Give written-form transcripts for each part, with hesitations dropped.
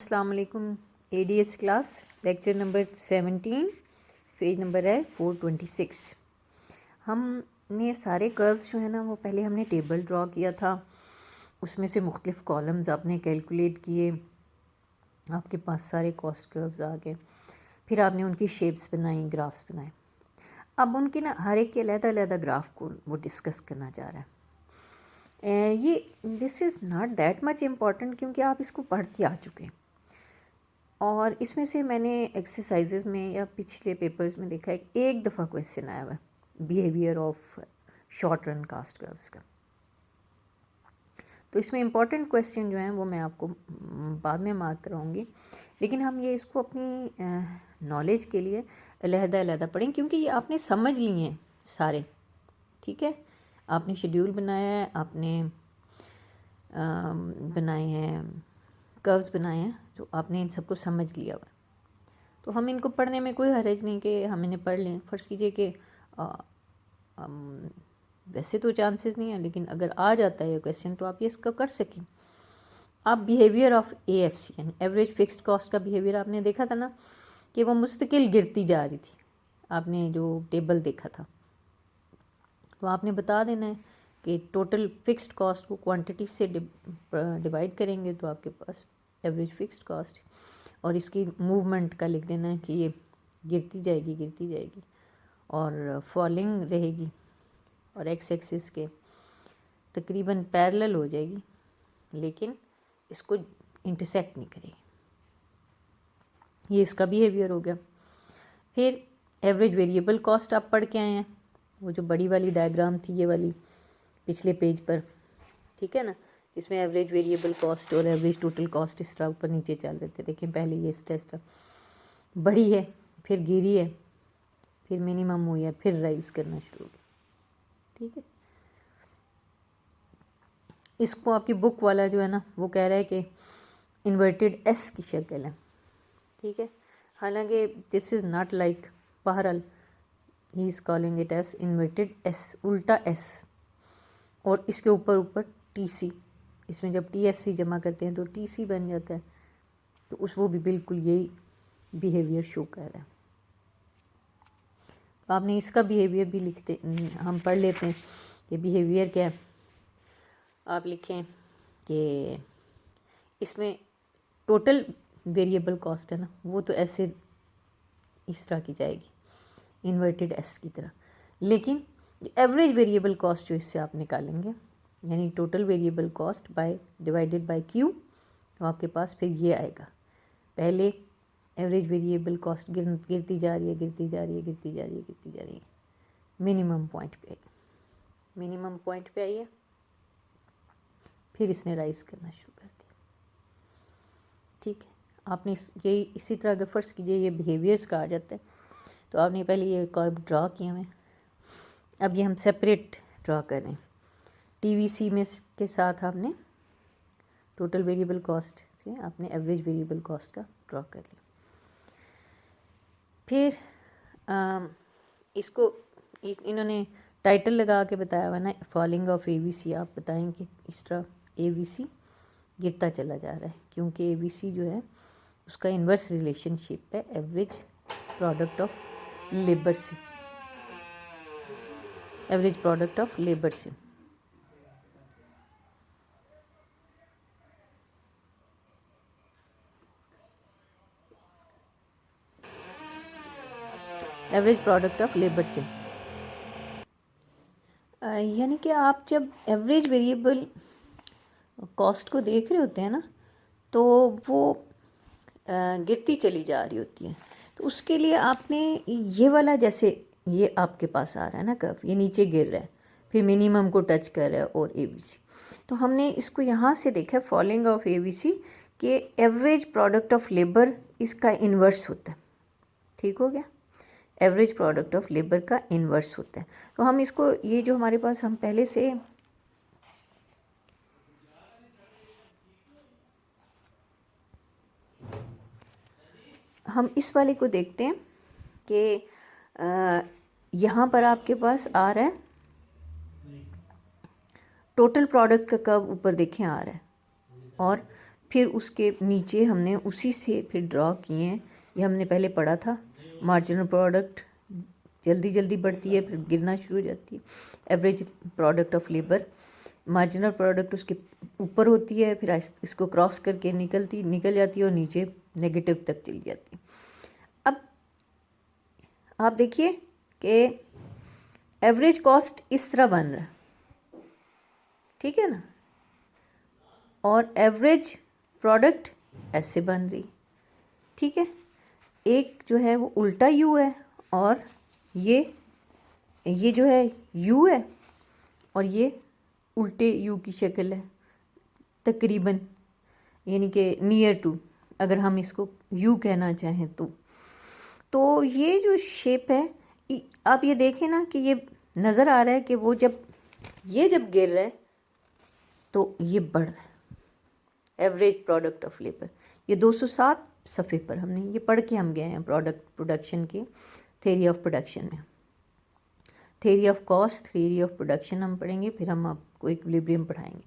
अस्सलाम वालेकुम। ADS class lecture number 17, page number है 426। हमने सारे कर्व्स जो है ना वो पहले हमने टेबल ड्रॉ किया था, उसमें से मुख्तलिफ़ कॉलम्स आपने कैलकुलेट किए, आपके पास सारे कॉस्ट कर्व्स आ गए, फिर आपने उनकी शेप्स बनाई, ग्राफ्स बनाए। अब उनकी ना हर एक के अलग-अलग ग्राफ को वो डिस्कस करना चाह रहा है। ये this is not that much important क्योंकि आप इसको पढ़ के आ चुके हैं, और इसमें से मैंने एक्सरसाइजेज में या पिछले पेपर्स में देखा है कि एक दफ़ा क्वेश्चन आया हुआ है behaviour of short run cost curves का। तो इसमें इम्पॉर्टेंट क्वेश्चन जो हैं वो मैं आपको बाद में मार्क कराऊंगी, लेकिन हम ये इसको अपनी नॉलेज के लिए अलहदा पढ़ें क्योंकि ये आपने समझ लिए हैं सारे। ठीक है, आपने शेड्यूल बनाया है, आपने बनाए हैं कर्व्स बनाए हैं, तो आपने इन सबको समझ लिया हुआ। तो हम इनको पढ़ने में कोई हर्ज नहीं कि हम इन्हें पढ़ लें। फ़र्ज़ कीजिए कि वैसे तो चांसेस नहीं है, लेकिन अगर आ जाता है ये क्वेश्चन तो आप ये इसका कर सकें। आप बिहेवियर ऑफ AFC यानी एवरेज फिक्स्ड कॉस्ट का बिहेवियर आपने देखा था ना कि वो मुस्तकिल गिरती जा रही थी। आपने जो टेबल देखा था तो आपने बता देना है कि टोटल फिक्स्ड कॉस्ट को क्वांटिटी से डिवाइड करेंगे तो आपके पास एवरेज फिक्स्ड कॉस्ट, और इसकी मूवमेंट का लिख देना है कि ये गिरती जाएगी और फॉलिंग रहेगी और एक्स एक्सिस के तकरीबन पैरेलल हो जाएगी, लेकिन इसको इंटरसेक्ट नहीं करेगी। ये इसका बिहेवियर हो गया। फिर एवरेज वेरिएबल कॉस्ट आप पढ़ के आए हैं, वो जो बड़ी वाली डायग्राम थी ये वाली पिछले पेज पर, ठीक है ना। इसमें एवरेज वेरिएबल कॉस्ट और एवरेज टोटल कॉस्ट इस तरह ऊपर नीचे चल रहे थे। देखिए पहले ये इस तरह बढ़ी है, फिर गिरी है, फिर मिनिमम हुई है, फिर राइज करना शुरू हो गया। ठीक है, इसको आपकी बुक वाला जो है ना वो कह रहा है कि इन्वर्टेड एस की शक्ल है। ठीक है, हालांकि दिस इज़ नॉट लाइक, बहरहाल he is calling it S inverted S, उल्टा एस, और इसके ऊपर TC। इसमें जब TFC जमा करते हैं तो TC बन जाता है, तो वो भी बिल्कुल यही बिहेवियर शो कर रहा है। तो आपने इसका बिहेवियर भी लिखते, हम पढ़ लेते हैं कि बिहेवियर क्या है। आप लिखें कि इसमें टोटल वेरिएबल कॉस्ट है ना वो तो ऐसे इस तरह की जाएगी इन्वर्टेड एस की तरह, लेकिन एवरेज वेरिएबल कॉस्ट जो इससे आप निकालेंगे यानी total variable cost by divided by Q, तो आपके पास फिर ये आएगा। पहले एवरेज वेरिएबल कॉस्ट गिरती जा रही है, मिनिमम पॉइंट पे आई है, फिर इसने राइज करना शुरू कर दिया। ठीक है, आपने यही इसी तरह अगर फ़र्ज़ कीजिए ये बिहेवियर्स का आ जाता है, तो आपने पहले ये कर्व ड्रा किए हैं, अब ये हम सेपरेट ड्रा कर रहे हैं। TVC में के साथ आपने टोटल वेरिएबल कॉस्ट से आपने एवरेज वेरिएबल कॉस्ट का ड्रा कर लिया। फिर इसको इन्होंने टाइटल लगा के बताया हुआ ना, फॉलिंग ऑफ ABC। आप बताएं कि इस तरह ABC गिरता चला जा रहा है क्योंकि ABC जो है उसका इन्वर्स रिलेशनशिप है एवरेज प्रोडक्ट ऑफ लेबर से, एवरेज प्रोडक्ट ऑफ लेबर से। एवरेज प्रोडक्ट ऑफ लेबर से यानी कि आप जब एवरेज वेरिएबल कॉस्ट को देख रहे होते हैं ना तो वो गिरती चली जा रही होती है, तो उसके लिए आपने ये वाला, जैसे ये आपके पास आ रहा है ना कर्व, ये नीचे गिर रहा है फिर मिनिमम को टच कर रहा है और ABC, तो हमने इसको यहाँ से देखा फॉलिंग ऑफ ABC कि एवरेज प्रोडक्ट ऑफ लेबर इसका इन्वर्स होता है। ठीक हो गया, एवरेज प्रोडक्ट ऑफ लेबर का इन्वर्स होता है। तो हम इसको, ये जो हमारे पास हम पहले से हम इस वाले को देखते हैं कि यहाँ पर आपके पास आ रहा है टोटल प्रोडक्ट का कर्व, ऊपर देखें आ रहा है, और फिर उसके नीचे हमने उसी से फिर ड्रॉ किए हैं। ये हमने पहले पढ़ा था, मार्जिनल प्रोडक्ट जल्दी जल्दी बढ़ती है फिर गिरना शुरू हो जाती है। Average product of labour, marginal product उसके ऊपर होती है, फिर इसको क्रॉस करके निकल जाती है और नीचे नेगेटिव तक चली जाती है। अब आप देखिए कि एवरेज कॉस्ट इस तरह बन रहा है, ठीक है ना, और एवरेज प्रोडक्ट ऐसे बन रही, ठीक है। एक जो है वो उल्टा यू है और ये जो है यू है और ये उल्टे यू की शक्ल है तकरीबन, यानी कि नियर टू, अगर हम इसको यू कहना चाहें तो ये जो शेप है, आप ये देखें ना कि ये नज़र आ रहा है कि वो जब गिर रहा है तो ये बढ़ रहा है। एवरेज प्रोडक्ट ऑफ लेबर, ये 207 सफ़े पर हमने ये पढ़ के हम गए हैं प्रोडक्शन के थ्योरी ऑफ प्रोडक्शन में। Theory of cost, theory of production हम पढ़ेंगे, फिर हम आपको इक्विलिब्रियम पढ़ाएंगे।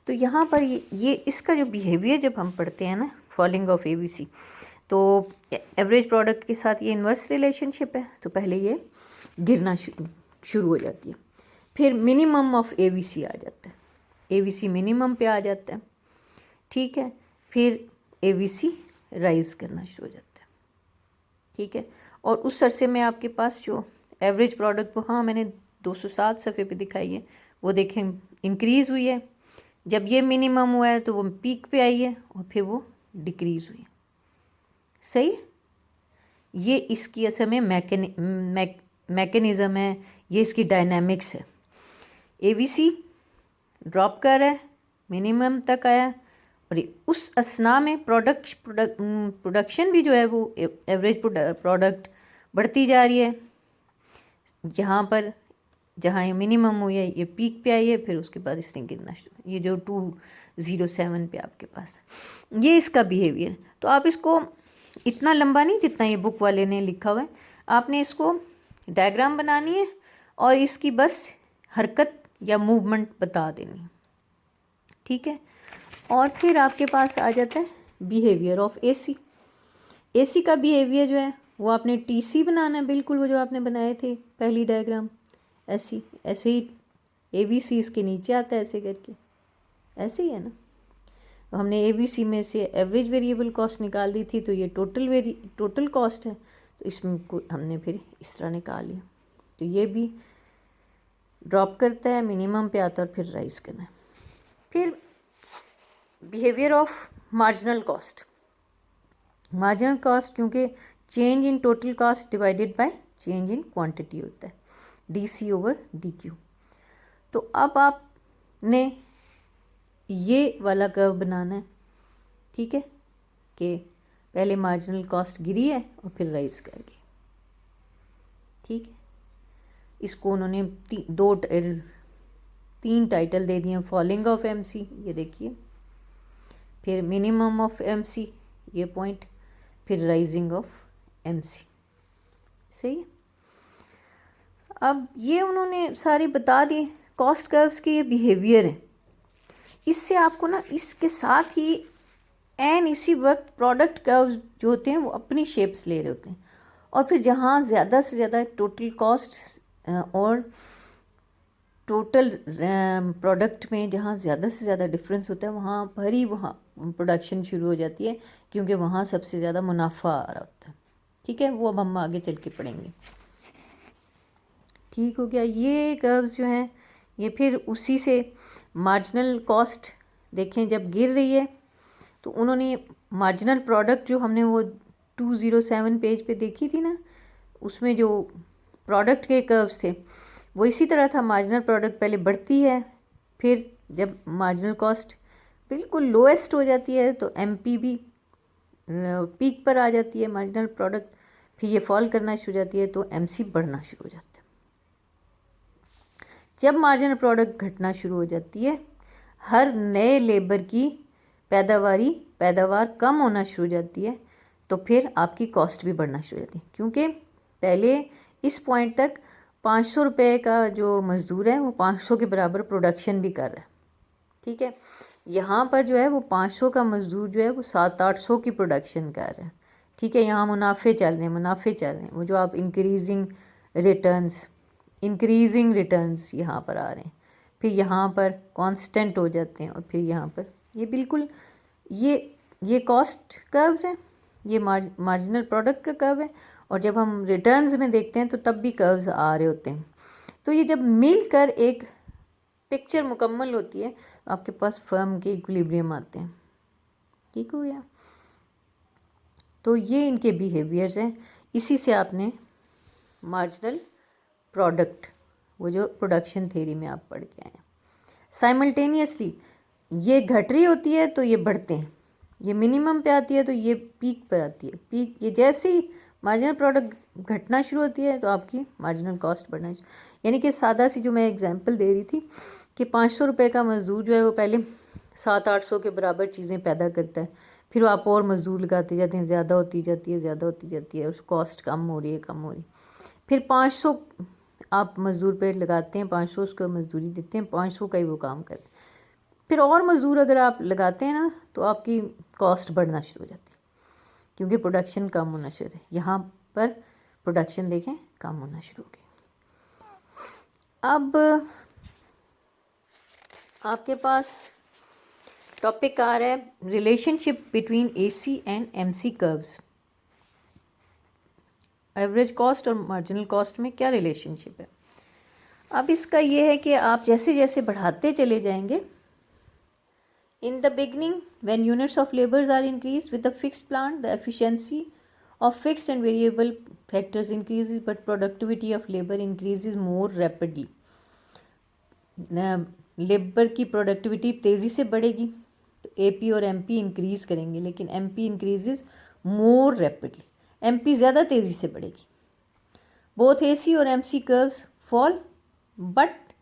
तो यहाँ पर ये इसका जो बिहेवियर जब हम पढ़ते हैं ना, फॉलिंग ऑफ एबीसी, तो एवरेज प्रोडक्ट के साथ ये इन्वर्स रिलेशनशिप है। तो पहले ये गिरना शुरू हो जाती है, फिर मिनिमम ऑफ एबीसी आ जाता है, एबीसी मिनिमम पे आ जाता है, ठीक है, फिर एबीसी राइज करना शुरू हो जाता है, ठीक है। और उस अरसे में आपके पास जो एवरेज प्रोडक्ट, वो हाँ मैंने 207 सफ़े पे दिखाई है, वो देखें इंक्रीज़ हुई है। जब ये मिनिमम हुआ है तो वो पीक पे आई है और फिर वो डिक्रीज़ हुई है, सही। ये इसकी असल में मैकेनिज़्म है, ये इसकी डायनामिक्स है। एबीसी ड्रॉप कर रहा है, मिनिमम तक आया, और उस असना में प्रोडक्शन भी जो है वो एवरेज प्रोडक्ट बढ़ती जा रही है। यहाँ पर जहाँ ये मिनिमम हुई है ये पीक पे आई है, फिर उसके बाद इसने गिरना शुरू, ये जो 207 पे आपके पास है, ये इसका बिहेवियर। तो आप इसको इतना लंबा नहीं जितना ये बुक वाले ने लिखा हुआ है, आपने इसको डायग्राम बनानी है और इसकी बस हरकत या मूवमेंट बता देनी, ठीक है। और फिर आपके पास आ जाता है बिहेवियर ऑफ एसी। एसी का बिहेवियर जो है वो आपने टीसी बनाना है, बिल्कुल वो जो आपने बनाए थे पहली डायग्राम, ऐसे ही एबीसी इसके नीचे आता है ऐसे करके, ऐसे ही है ना। तो हमने एबीसी में से एवरेज वेरिएबल कॉस्ट निकाल ली थी, तो ये टोटल कॉस्ट है, तो इसमें को हमने फिर इस तरह निकाल लिया। तो ये भी ड्रॉप करता है, मिनिमम पे आता है और फिर राइज करना है। फिर behaviour of marginal cost. Marginal cost क्योंकि change in total cost divided by change in quantity होता है, DC ओवर DQ। तो अब आपने ये वाला कर्व बनाना है, ठीक है, कि पहले मार्जिनल कॉस्ट गिरी है और फिर राइज कर गई, ठीक है। इसको उन्होंने तीन टाइटल दे दिए, फॉलिंग ऑफ MC, ये देखिए, फिर मिनिमम ऑफ MC, ये पॉइंट, फिर राइजिंग ऑफ MC, सही है। अब ये उन्होंने सारे बता दिए कॉस्ट कर्व्स के, ये बिहेवियर है। इससे आपको ना इसके साथ ही इसी वक्त प्रोडक्ट कर्व्स जो होते हैं वो अपनी शेप्स ले रहे होते हैं, और फिर जहाँ ज़्यादा से ज़्यादा टोटल कॉस्ट और टोटल प्रोडक्ट में जहाँ ज़्यादा से ज़्यादा डिफरेंस होता है, वहाँ पर ही वहाँ प्रोडक्शन शुरू हो जाती है, क्योंकि वहाँ सबसे ज़्यादा मुनाफा आ रहा होता है, ठीक है। वो अब हम आगे चल के पढ़ेंगे, ठीक हो गया। ये कर्व्स जो हैं ये फिर उसी से मार्जिनल कॉस्ट देखें जब गिर रही है, तो उन्होंने मार्जिनल प्रोडक्ट जो हमने वो 207 पेज पे देखी थी ना, उसमें जो प्रोडक्ट के कर्व्स थे वो इसी तरह था। मार्जिनल प्रोडक्ट पहले बढ़ती है, फिर जब मार्जिनल कॉस्ट बिल्कुल लोएस्ट हो जाती है तो MP भी पीक पर आ जाती है मार्जिनल प्रोडक्ट, फिर ये फॉल करना शुरू हो जाती है तो MC बढ़ना शुरू हो जाता है। जब मार्जिनल प्रोडक्ट घटना शुरू हो जाती है, हर नए लेबर की पैदावार कम होना शुरू हो जाती है, तो फिर आपकी कॉस्ट भी बढ़ना शुरू हो जाती है, क्योंकि पहले इस पॉइंट तक 500 रुपये का जो मज़दूर है वो 500 के बराबर प्रोडक्शन भी कर रहा है, ठीक है। यहाँ पर जो है वो 500 का मज़दूर जो है वो 700-800 की प्रोडक्शन कर रहा है। ठीक है, यहाँ मुनाफे चल रहे हैं, मुनाफे चल रहे हैं, वो जो आप इंक्रीजिंग रिटर्न्स यहाँ पर आ रहे हैं, फिर यहाँ पर कांस्टेंट हो जाते हैं, और फिर यहाँ पर ये बिल्कुल ये कॉस्ट कर्व्स हैं, ये मार्जिनल प्रोडक्ट का कर्व है, और जब हम रिटर्न्स में देखते हैं तो तब भी कर्व्स आ रहे होते हैं। तो ये जब मिलकर एक पिक्चर मुकम्मल होती है तो आपके पास फर्म के इक्विलिब्रियम आते हैं। ठीक हो गया। तो ये इनके बिहेवियर्स हैं, इसी से आपने मार्जिनल प्रोडक्ट, वो जो प्रोडक्शन थ्योरी में आप पढ़ के आए हैं। साइमल्टेनियसली ये घट रही होती है तो ये बढ़ते हैं, ये मिनिमम पे आती है तो ये पीक पर आती है। पीक, ये जैसे ही मार्जिनल प्रोडक्ट घटना शुरू होती है तो आपकी मार्जिनल कॉस्ट बढ़ना, यानी कि सादा सी जो मैं एग्जांपल दे रही थी कि 500 रुपये का मज़दूर जो है वो पहले 700-800 के बराबर चीज़ें पैदा करता है, फिर आप और मज़दूर लगाते जाते हैं, ज़्यादा होती जाती है, ज़्यादा होती जाती है, और कॉस्ट कम हो रही है, कम हो रही है। फिर 500 आप मज़दूर पे लगाते हैं, 500 उसको मज़दूरी देते हैं, 500 का ही वो काम करते हैं। फिर और मज़दूर अगर आप लगाते हैं ना तो आपकी कॉस्ट बढ़ना शुरू हो जाती है, क्योंकि प्रोडक्शन कम होना शुरू है। यहाँ पर प्रोडक्शन देखें कम होना शुरू हो गई। अब आपके पास टॉपिक आ रहा है relationship between AC and MC curves. Average cost और मार्जिनल कॉस्ट में क्या रिलेशनशिप है। अब इसका ये है कि आप जैसे जैसे बढ़ाते चले जाएंगे, in the beginning when units of labours are increase with the fixed plant, the efficiency of fixed and variable factors increases, but productivity of labour increases more rapidly. Labour की प्रोडक्टिविटी तेज़ी से बढ़ेगी तो एपी और MP increase करेंगे, लेकिन MP increases more rapidly, MP ज़्यादा तेज़ी से बढ़ेगी। बोथ एसी और MC curves fall, but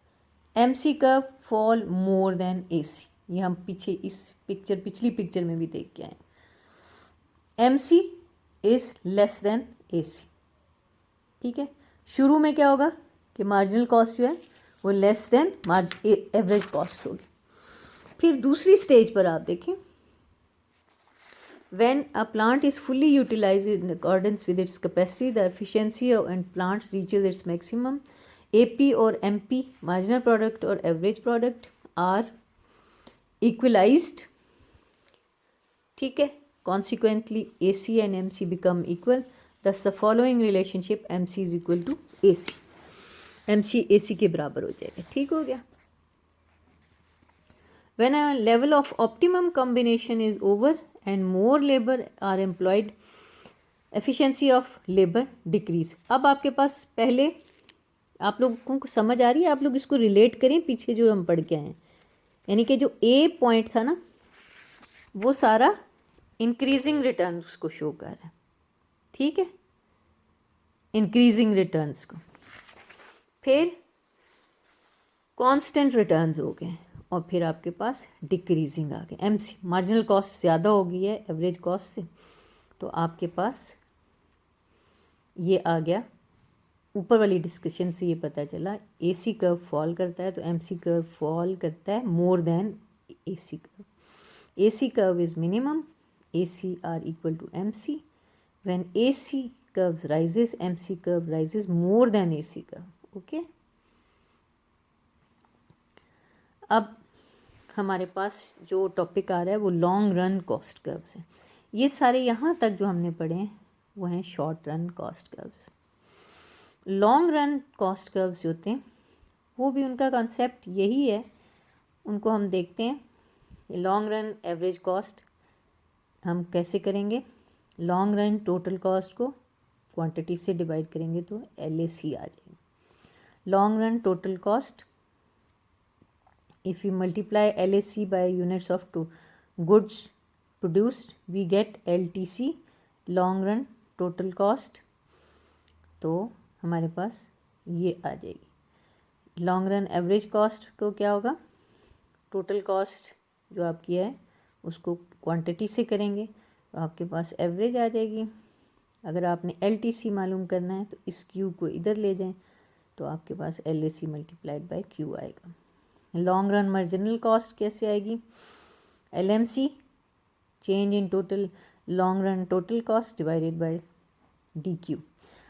MC curve fall more than AC. ये हम पीछे इस पिछली पिक्चर में भी देख के आए। MC is less than AC. ठीक है, शुरू में क्या होगा कि मार्जिनल कॉस्ट जो है वो लेस देन एवरेज कॉस्ट होगी। फिर दूसरी स्टेज पर आप देखें, when a plant is fully utilized in accordance with its capacity, the efficiency and plants reaches its maximum, AP और MP marginal product और average product are equalized. ठीक है, consequently AC and MC become equal, thus the following relationship MC is equal to AC, MC AC के बराबर हो जाएगा। ठीक हो गया। When a level of optimum combination is over and more labor are employed, efficiency of labor decrease. अब आपके पास पहले, आप लोगों को समझ आ रही है, आप लोग इसको रिलेट करें पीछे जो हम पढ़ के आए हैं, यानी कि जो ए पॉइंट था ना वो सारा इंक्रीजिंग रिटर्न्स को शो कर रहा है। ठीक है, इंक्रीजिंग रिटर्न्स को, फिर कांस्टेंट रिटर्न्स हो गए, और फिर आपके पास डिक्रीजिंग आ गया। एमसी मार्जिनल कॉस्ट ज़्यादा हो गई है एवरेज कॉस्ट से, तो आपके पास ये आ गया। ऊपर वाली डिस्कशन से ये पता चला एसी कर्व फॉल करता है तो एमसी कर्व फॉल करता है more than AC curve. AC curve is minimum, AC are equal to MC. When AC curves rises, MC curve rises more than AC curve. Okay, अब हमारे पास जो topic आ रहा है वो लॉन्ग रन कॉस्ट कर्व्स हैं। ये सारे यहाँ तक जो हमने पढ़े हैं वो हैं short run cost curves. Long run cost curves जो होते हैं वो भी उनका कॉन्सेप्ट यही है, उनको हम देखते हैं। लॉन्ग रन एवरेज कॉस्ट हम कैसे करेंगे, लॉन्ग रन टोटल कॉस्ट को क्वांटिटी से डिवाइड करेंगे तो LAC आ जाएगी। Long run total cost, if we multiply LAC by units of goods produced, we get LTC, long run total cost। तो हमारे पास ये आ जाएगी। लॉन्ग रन एवरेज कॉस्ट को क्या होगा, टोटल कॉस्ट जो आपकी है उसको क्वांटिटी से करेंगे तो आपके पास एवरेज आ जाएगी। अगर आपने LTC मालूम करना है तो इस Q को इधर ले जाएं तो आपके पास LAC मल्टीप्लाइड बाय Q आएगा। लॉन्ग रन मार्जिनल कॉस्ट कैसे आएगी, LMC change in total long run total cost divided bye DQ।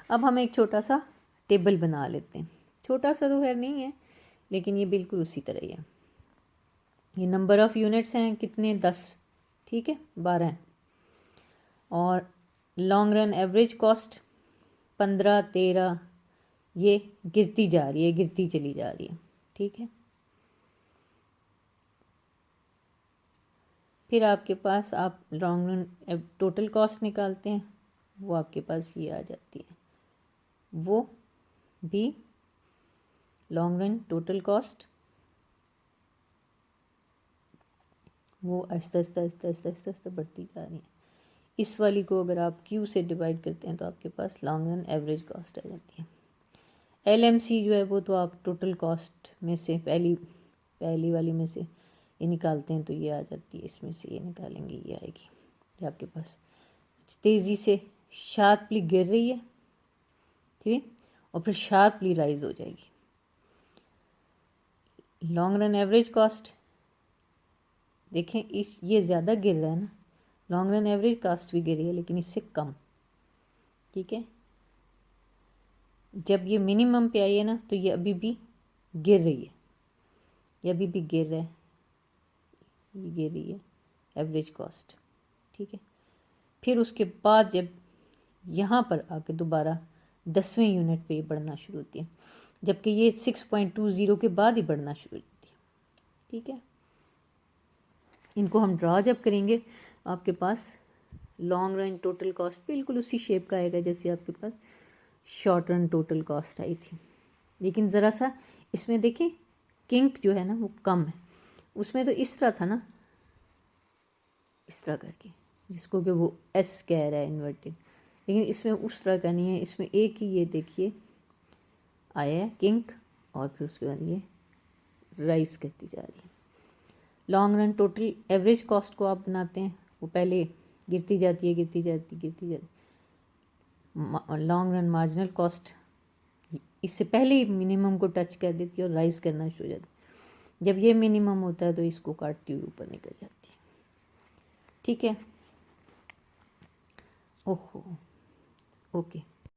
अब हम एक छोटा सा टेबल बना लेते हैं, छोटा सा तो खैर नहीं है लेकिन ये बिल्कुल उसी तरह ही है। ये नंबर ऑफ़ यूनिट्स हैं कितने, 10, ठीक है, 12 हैं। और लॉन्ग रन एवरेज कॉस्ट 15, 13, ये गिरती जा रही है, गिरती चली जा रही है, ठीक है। फिर आपके पास आप लॉन्ग रन टोटल कॉस्ट निकालते हैं, वो आपके पास ये आ जाती है, वो भी लॉन्ग रन टोटल कॉस्ट, वो आहिस्ता आहिस्ता आहिस्ता आहिस्ता आहिस्ता आहिस्ता बढ़ती जा रही है। इस वाली को अगर आप Q से डिवाइड करते हैं तो आपके पास लॉन्ग रन एवरेज कॉस्ट आ जाती है। LMC जो है वो तो आप टोटल कॉस्ट में से पहली वाली में से ये निकालते हैं तो ये आ जाती है, इसमें से ये निकालेंगे ये आएगी, ये आपके पास तेज़ी से शार्पली गिर रही है, ठीक है, और फिर शार्पली राइज हो जाएगी। लॉन्ग रन एवरेज कॉस्ट देखें, ये ज़्यादा गिर रहा है ना, लॉन्ग रन एवरेज कॉस्ट भी गिर रही है लेकिन इससे कम, ठीक है। जब ये मिनिमम पे आई है ना तो ये अभी भी गिर रही है, ये अभी भी गिर रहा है, ये गिर रही है एवरेज कॉस्ट, ठीक है। फिर उसके बाद जब यहाँ पर आके दोबारा 10वें यूनिट पे बढ़ना शुरू होती है, जबकि ये 6.20 के बाद ही बढ़ना शुरू होती है, ठीक है। इनको हम ड्रा जब करेंगे आपके पास लॉन्ग रन टोटल कॉस्ट बिल्कुल उसी शेप का आएगा जैसे आपके पास शॉर्ट रन टोटल कॉस्ट आई थी, लेकिन ज़रा सा इसमें देखें किंक जो है ना वो कम है। उसमें तो इस तरह था ना, इस तरह करके, जिसको कि वो S कह रहा है इन्वर्टेड, लेकिन इसमें उस तरह का नहीं है। इसमें एक ही ये देखिए आया है किंक और फिर उसके बाद ये राइज करती जा रही है। Long run total average cost को आप बनाते हैं, वो पहले गिरती जाती है, गिरती जाती, गिरती जाती। लॉन्ग रन मार्जिनल कॉस्ट इससे पहले ही मिनिमम को टच कर देती है और राइज करना शुरू हो जाती है। जब ये मिनिमम होता है तो इसको काटती हुई ऊपर निकल जाती है, ठीक है। ओहो, ओके।